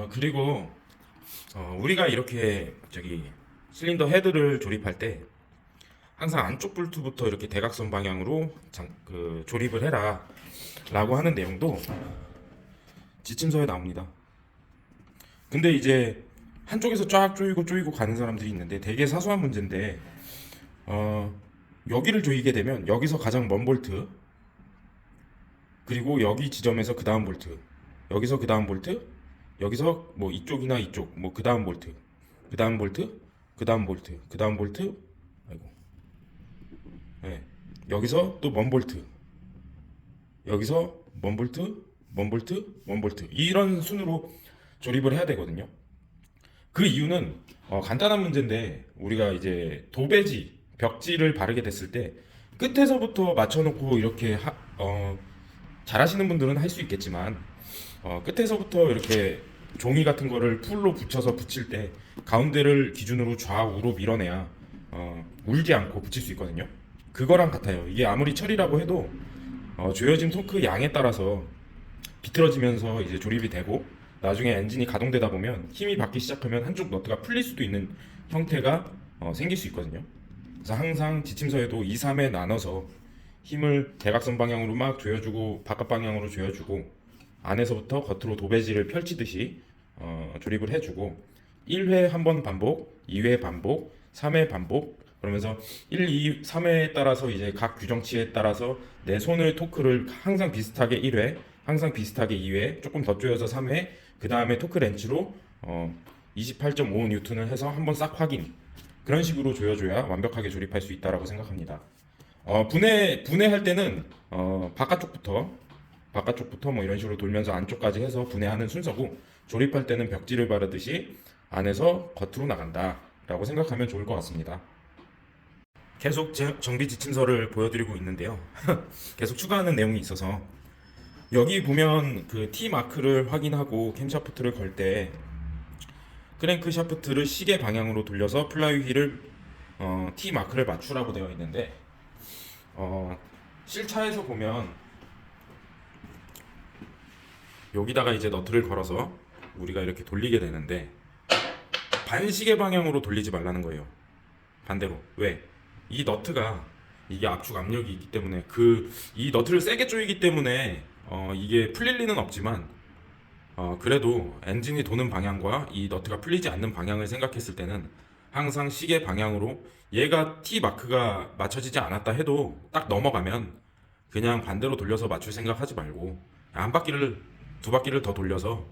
그리고 우리가 이렇게 실린더 헤드를 조립할 때 항상 안쪽 볼트부터 이렇게 대각선 방향으로 조립을 해라 라고 하는 내용도 지침서에 나옵니다. 근데 이제 한쪽에서 쫙 조이고 가는 사람들이 있는데 되게 사소한 문제인데 여기를 조이게 되면 여기서 가장 먼 볼트, 그리고 여기 지점에서 그 다음 볼트, 여기서 그 다음 볼트, 여기서 뭐 이쪽이나 이쪽 뭐 그 다음 볼트, 그 다음 볼트, 그 다음 볼트, 그 다음 볼트, 아이고, 네. 여기서 또 먼 볼트, 여기서 먼 볼트, 먼 볼트, 먼 볼트, 이런 순으로 조립을 해야 되거든요. 그 이유는 간단한 문제인데, 우리가 이제 도배지, 벽지를 바르게 됐을 때 끝에서부터 맞춰놓고 이렇게 잘하시는 분들은 할 수 있겠지만, 끝에서부터 이렇게 종이 같은 거를 풀로 붙여서 붙일 때 가운데를 기준으로 좌우로 밀어내야 울지 않고 붙일 수 있거든요. 그거랑 같아요. 이게 아무리 철이라고 해도 조여진 토크 양에 따라서 비틀어지면서 이제 조립이 되고, 나중에 엔진이 가동되다 보면 힘이 받기 시작하면 한쪽 너트가 풀릴 수도 있는 형태가 생길 수 있거든요. 그래서 항상 지침서에도 2, 3에 나눠서 힘을 대각선 방향으로 막 조여주고 바깥 방향으로 조여주고 안에서부터 겉으로 도배지를 펼치듯이 조립을 해주고, 1회 한 번 반복, 2회 반복, 3회 반복, 그러면서 1, 2, 3회에 따라서 이제 각 규정치에 따라서 내 손을 토크를 항상 비슷하게 1회, 항상 비슷하게 2회, 조금 더 조여서 3회, 그 다음에 토크 렌치로 28.5N을 해서 한번 싹 확인. 그런 식으로 조여줘야 완벽하게 조립할 수 있다라고 생각합니다. 분해할 때는 바깥쪽부터 뭐 이런 식으로 돌면서 안쪽까지 해서 분해하는 순서고, 조립할 때는 벽지를 바르듯이 안에서 겉으로 나간다라고 생각하면 좋을 것 같습니다. 계속 정비 지침서를 보여드리고 있는데요. 계속 추가하는 내용이 있어서, 여기 보면 그 T 마크를 확인하고 캠샤프트를 걸 때 크랭크 샤프트를 시계 방향으로 돌려서 플라이 휠을 T 마크를 맞추라고 되어 있는데, 실차에서 보면 여기다가 이제 너트를 걸어서 우리가 이렇게 돌리게 되는데, 반시계 방향으로 돌리지 말라는 거예요. 반대로. 왜? 이 너트가, 이게 압축 압력이 있기 때문에 이 너트를 세게 조이기 때문에 이게 풀릴 리는 없지만, 그래도 엔진이 도는 방향과 이 너트가 풀리지 않는 방향을 생각했을 때는 항상 시계 방향으로, 얘가 T 마크가 맞춰지지 않았다 해도 딱 넘어가면 그냥 반대로 돌려서 맞출 생각하지 말고 한 바퀴를, 두 바퀴를 더 돌려서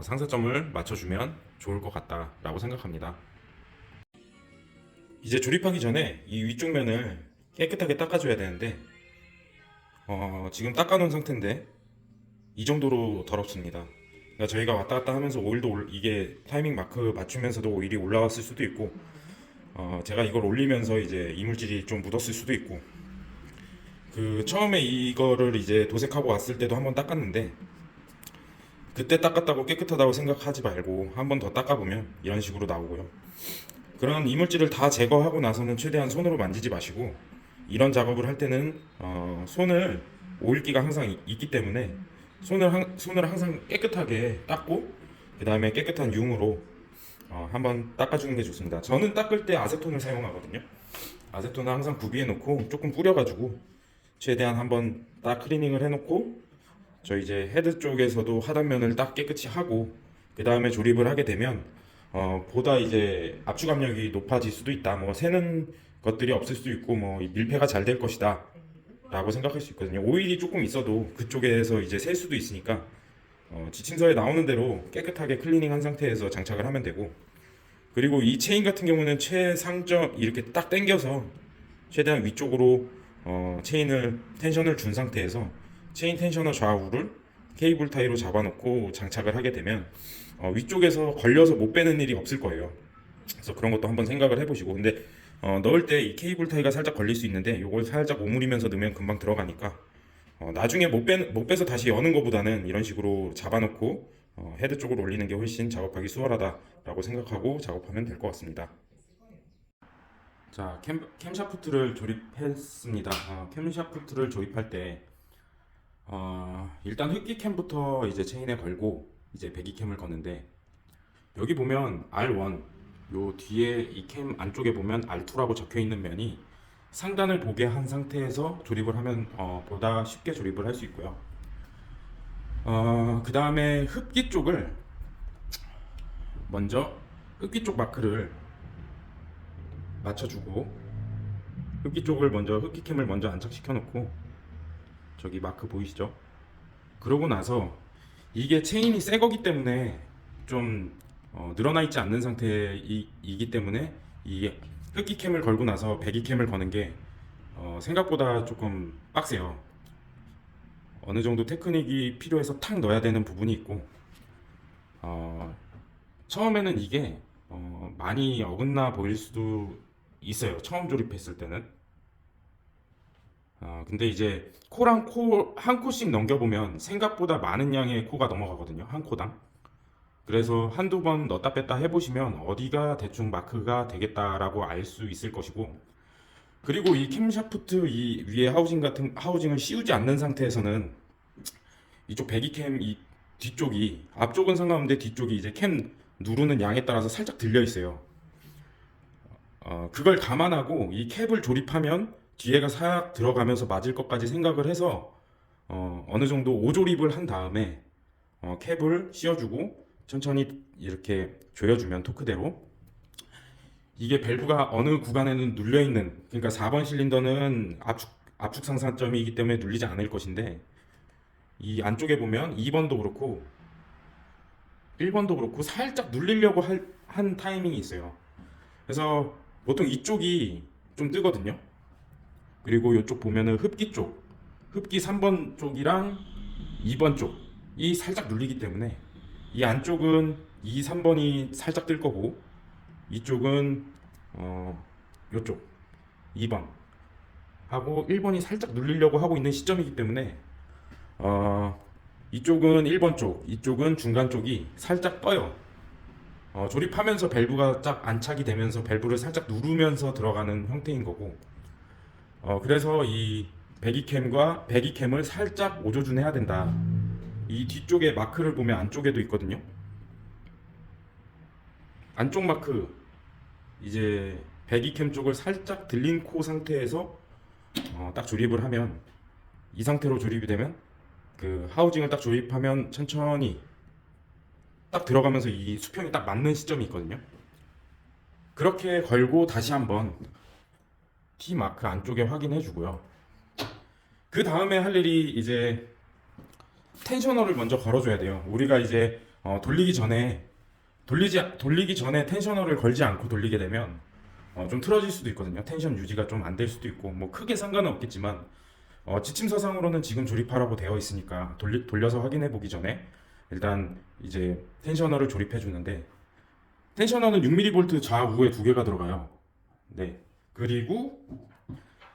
상사점을 맞춰주면 좋을 것 같다라고 생각합니다. 이제 조립하기 전에 이 위쪽 면을 깨끗하게 닦아줘야 되는데, 지금 닦아놓은 상태인데 이 정도로 더럽습니다. 그러니까 저희가 왔다 갔다 하면서 오일도 이게 타이밍 마크 맞추면서도 오일이 올라왔을 수도 있고, 제가 이걸 올리면서 이제 이물질이 좀 묻었을 수도 있고, 처음에 이거를 이제 도색하고 왔을 때도 한번 닦았는데, 그때 닦았다고 깨끗하다고 생각하지 말고 한 번 더 닦아보면 이런 식으로 나오고요. 그런 이물질을 다 제거하고 나서는 최대한 손으로 만지지 마시고, 이런 작업을 할 때는 손을, 오일기가 항상 있기 때문에 손을 항상 깨끗하게 닦고, 그 다음에 깨끗한 융으로 한번 닦아주는 게 좋습니다. 저는 닦을 때 아세톤을 사용하거든요. 아세톤을 항상 구비해 놓고 조금 뿌려가지고 최대한 한번 딱 클리닝을 해놓고, 저 이제 헤드 쪽에서도 하단면을 딱 깨끗이 하고 그 다음에 조립을 하게 되면 보다 이제 압축 압력이 높아질 수도 있다, 뭐 새는 것들이 없을 수도 있고, 뭐 밀폐가 잘 될 것이다 라고 생각할 수 있거든요. 오일이 조금 있어도 그쪽에서 이제 셀 수도 있으니까 지침서에 나오는 대로 깨끗하게 클리닝 한 상태에서 장착을 하면 되고, 그리고 이 체인 같은 경우는 최상점 이렇게 딱 당겨서 최대한 위쪽으로 체인을 텐션을 준 상태에서 체인 텐셔너 좌우를 케이블 타이로 잡아놓고 장착을 하게 되면 위쪽에서 걸려서 못 빼는 일이 없을 거예요. 그래서 그런 것도 한번 생각을 해보시고, 근데 넣을 때 이 케이블 타이가 살짝 걸릴 수 있는데 이걸 살짝 오므리면서 넣으면 금방 들어가니까 나중에 못 빼서 다시 여는 것보다는 이런 식으로 잡아놓고 헤드 쪽으로 올리는 게 훨씬 작업하기 수월하다라고 생각하고 작업하면 될 것 같습니다. 자, 캠샤프트를 조립했습니다. 캠샤프트를 조립할 때 일단 흡기 캠부터 이제 체인에 걸고, 이제 배기캠을 거는데, 여기 보면 R1, 요 뒤에 이 캠 안쪽에 보면 R2라고 적혀 있는 면이 상단을 보게 한 상태에서 조립을 하면 보다 쉽게 조립을 할 수 있고요. 그 다음에 흡기 쪽을 먼저, 흡기 쪽 마크를 맞춰주고, 흡기 쪽을 먼저, 흡기캠을 먼저 안착시켜 놓고, 저기 마크 보이시죠? 그러고 나서 이게 체인이 새 거기 때문에 좀 늘어나 있지 않는 상태이기 때문에 이 흡기캠을 걸고 나서 배기캠을 거는 게 생각보다 조금 빡세요. 어느 정도 테크닉이 필요해서 탁 넣어야 되는 부분이 있고, 처음에는 이게 많이 어긋나 보일 수도 있어요. 처음 조립했을 때는. 근데 이제 코랑 코 한 코씩 넘겨보면 생각보다 많은 양의 코가 넘어가거든요. 한 코당. 그래서 한두 번 넣었다 뺐다 해보시면 어디가 대충 마크가 되겠다라고 알 수 있을 것이고, 그리고 이 캠샤프트 이 위에 하우징을 씌우지 않는 상태에서는 이쪽 배기캠 이 뒤쪽이, 앞쪽은 상관없는데 뒤쪽이 이제 캠 누르는 양에 따라서 살짝 들려 있어요. 그걸 감안하고 이 캡을 조립하면 뒤에가 싹 들어가면서 맞을 것까지 생각을 해서 어느 정도 오조립을 한 다음에 캡을 씌워주고 천천히 이렇게 조여주면, 토크대로 이게 밸브가 어느 구간에는 눌려 있는, 그러니까 4번 실린더는 압축 상산점이기 때문에 눌리지 않을 것인데, 이 안쪽에 보면 2번도 그렇고 1번도 그렇고 살짝 눌리려고 한 타이밍이 있어요. 그래서 보통 이쪽이 좀 뜨거든요. 그리고 이쪽 보면은 흡기 쪽, 흡기 3번 쪽이랑 2번 쪽이 살짝 눌리기 때문에 이 안쪽은 2, 3번이 살짝 뜰 거고, 이쪽은 이쪽 2번 하고 1번이 살짝 눌리려고 하고 있는 시점이기 때문에 이쪽은 1번 쪽, 이쪽은 중간 쪽이 살짝 떠요. 조립하면서 밸브가 쫙 안착이 되면서 밸브를 살짝 누르면서 들어가는 형태인 거고, 그래서 이 배기캠을 살짝 오조준 해야 된다. 이 뒤쪽에 마크를 보면 안쪽에도 있거든요. 안쪽 마크, 이제 배기캠 쪽을 살짝 들린 코 상태에서 딱 조립을 하면, 이 상태로 조립이 되면 그 하우징을 딱 조립하면 천천히 딱 들어가면서 이 수평이 딱 맞는 시점이 있거든요. 그렇게 걸고 다시 한번 T 마크 안쪽에 확인해 주고요. 그 다음에 할 일이 이제 텐셔너를 먼저 걸어줘야 돼요. 우리가 이제 돌리기 전에 텐셔너를 걸지 않고 돌리게 되면 좀 틀어질 수도 있거든요. 텐션 유지가 좀 안 될 수도 있고, 뭐 크게 상관은 없겠지만 지침서상으로는 지금 조립하라고 되어 있으니까 돌려서 확인해 보기 전에 일단 이제 텐셔너를 조립해 주는데, 텐셔너는 6mV 좌우에 두 개가 들어가요. 네. 그리고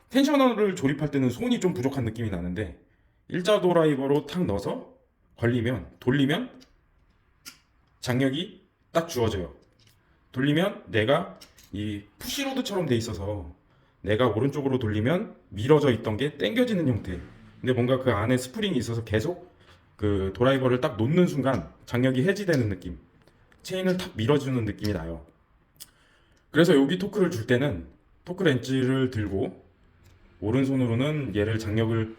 텐셔너를 조립할 때는 손이 좀 부족한 느낌이 나는데, 일자 드라이버로 탁 넣어서 돌리면 장력이 딱 주어져요. 돌리면 내가 이 푸시로드처럼 돼 있어서 내가 오른쪽으로 돌리면 밀어져 있던 게 당겨지는 형태. 근데 뭔가 그 안에 스프링이 있어서 계속 그 드라이버를 딱 놓는 순간 장력이 해지되는 느낌. 체인을 탁 밀어주는 느낌이 나요. 그래서 여기 토크를 줄 때는 토크 렌치를 들고 오른손으로는 얘를 장력을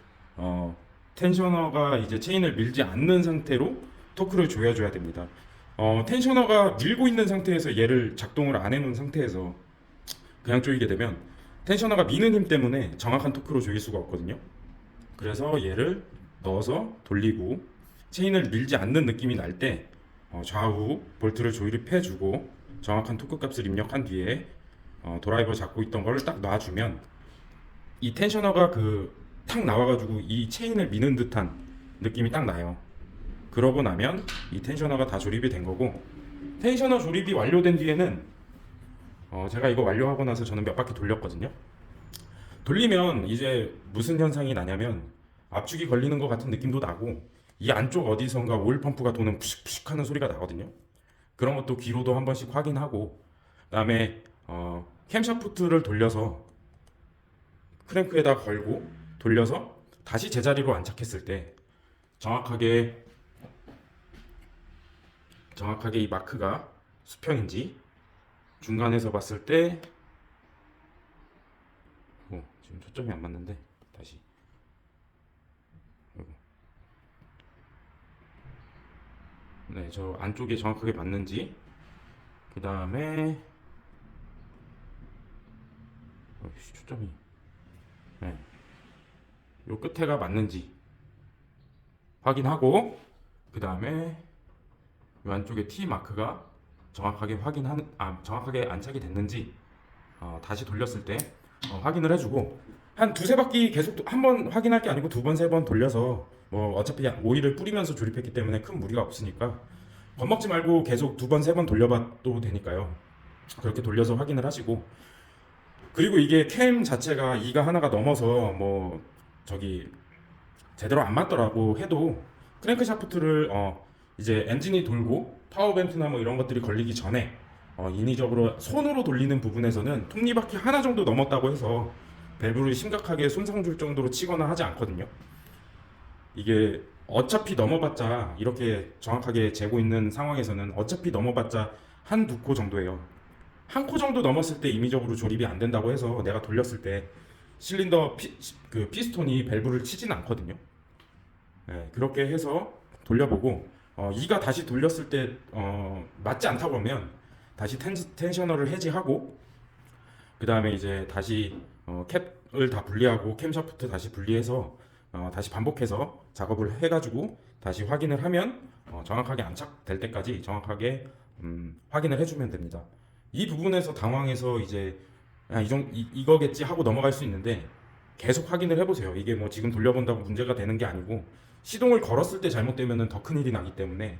텐셔너가 이제 체인을 밀지 않는 상태로 토크를 조여줘야 됩니다. 텐셔너가 밀고 있는 상태에서 얘를 작동을 안 해놓은 상태에서 그냥 조이게 되면 텐셔너가 미는 힘 때문에 정확한 토크로 조일 수가 없거든요. 그래서 얘를 넣어서 돌리고 체인을 밀지 않는 느낌이 날 때 좌우 볼트를 조립해주고 정확한 토크 값을 입력한 뒤에 드라이버 잡고 있던 거를 딱 놔주면 이 텐셔너가 탁 나와가지고 이 체인을 미는 듯한 느낌이 딱 나요. 그러고 나면 이 텐셔너가 다 조립이 된 거고, 텐셔너 조립이 완료된 뒤에는 제가 이거 완료하고 나서 저는 몇 바퀴 돌렸거든요. 돌리면 이제 무슨 현상이 나냐면 압축이 걸리는 것 같은 느낌도 나고, 이 안쪽 어디선가 오일 펌프가 도는 푸식푸식 하는 소리가 나거든요. 그런 것도 귀로도 한 번씩 확인하고, 그다음에 캠샤프트를 돌려서 크랭크에다 걸고 돌려서 다시 제자리로 안착했을 때 정확하게 정확하게 이 마크가 수평인지, 중간에서 봤을 때 지금 초점이 안 맞는데 다시. 아이고. 네, 저 안쪽에 정확하게 맞는지, 그 다음에 초점이, 네, 요 끝에가 맞는지 확인하고, 그 다음에 요 안쪽에 T 마크가 정확하게 안착이 됐는지 다시 돌렸을 때 확인을 해주고, 한 두세 바퀴 계속 한 번 확인할 게 아니고 두 번, 세 번 돌려서, 뭐 어차피 오일을 뿌리면서 조립했기 때문에 큰 무리가 없으니까 겁먹지 말고 계속 두 번, 세 번 돌려봐도 되니까요. 그렇게 돌려서 확인을 하시고, 그리고 이게 캠 자체가 이가 하나가 넘어서 뭐 저기 제대로 안 맞더라고 해도, 크랭크 샤프트를 이제 엔진이 돌고 파워 벤트나 뭐 이런 것들이 걸리기 전에 인위적으로 손으로 돌리는 부분에서는 톱니바퀴 하나 정도 넘었다고 해서 밸브를 심각하게 손상 줄 정도로 치거나 하지 않거든요. 이게 어차피 넘어봤자, 이렇게 정확하게 재고 있는 상황에서는 어차피 넘어봤자 한 두 코 정도예요. 한 코 정도 넘었을 때 임의적으로 조립이 안 된다고 해서 내가 돌렸을 때 실린더 그 피스톤이 밸브를 치진 않거든요. 네, 그렇게 해서 돌려보고, 이가 다시 돌렸을 때 맞지 않다고 하면 다시 텐셔너를 해지하고, 그 다음에 이제 다시 캡을 다 분리하고 캠샤프트 다시 분리해서 다시 반복해서 작업을 해가지고 다시 확인을 하면 정확하게 안착될 때까지 정확하게 확인을 해주면 됩니다. 이 부분에서 당황해서 이제 이거겠지 하고 넘어갈 수 있는데, 계속 확인을 해보세요. 이게 뭐 지금 돌려본다고 문제가 되는 게 아니고, 시동을 걸었을 때 잘못되면 더 큰일이 나기 때문에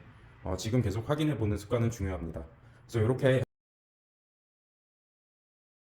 지금 계속 확인해보는 습관은 중요합니다. 그래서 이렇게